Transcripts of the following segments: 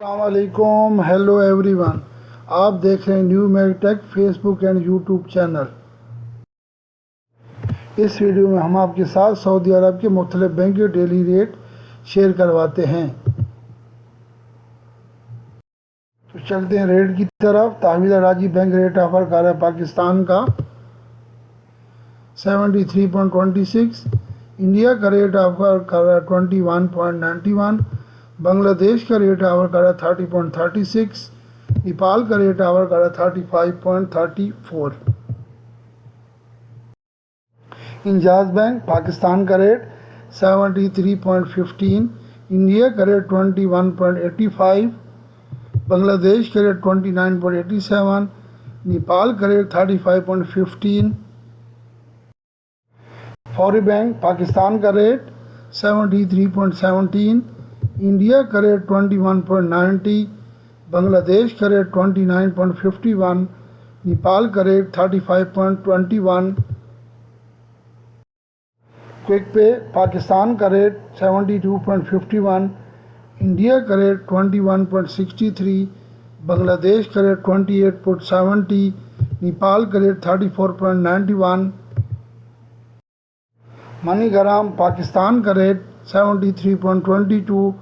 अस्सलामुअलैकुम, hello everyone. आप देख रहे हैं new Megtech Facebook and YouTube channel. इस वीडियो में हम आपके साथ सऊदी अरब के मुख्तलिफ बैंक के डेली रेट शेयर करवाते हैं। तो चलते हैं रेट की तरफ। तहवील राजी बैंक रेट ऑफर कर रहा है पाकिस्तान का 73.26, इंडिया का रेट ऑफर कर रहा है 21.91, बांग्लादेश का रेट ऑफर कर रहा है 30.36, नेपाल का रेट ऑफर कर रहा है 35.34। इंजाज बैंक पाकिस्तान का रेट 73.15, इंडिया का रेट 21.85, बांग्लादेश का रेट 29.87, नेपाल का रेट 35.15। फौरी बैंक पाकिस्तान का रेट 73.17, इंडिया का रेट 21.90, बांग्लादेश का रेट 29.51, नेपाल का रेट 35.21। क्विक पे पाकिस्तान का रेट 72.51, इंडिया का रेट 21.63, बांग्लादेश का रेट 28.70, नेपाल का रेट 34.91। मनीग्राम पाकिस्तान का रेट 73.22,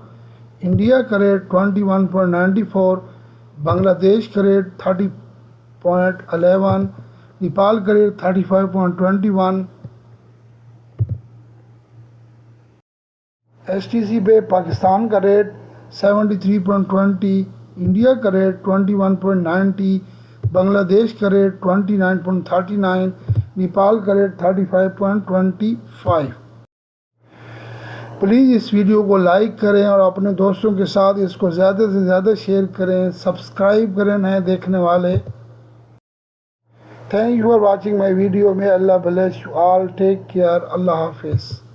इंडिया का रेट 21.94, बांग्लादेश का रेट 30.11, नेपाल का रेट 35.21। STC पे पाकिस्तान का रेट 73.20, इंडिया का रेट 21.90, बांग्लादेश का रेट 29.39, नेपाल का रेट 35.25। प्लीज़ इस वीडियो को लाइक करें और अपने दोस्तों के साथ इसको ज़्यादा से ज़्यादा शेयर करें, सब्सक्राइब करें नए देखने वाले। Thank you for watching my video. May Allah bless you all, take care, अल्लाह हाफिज़।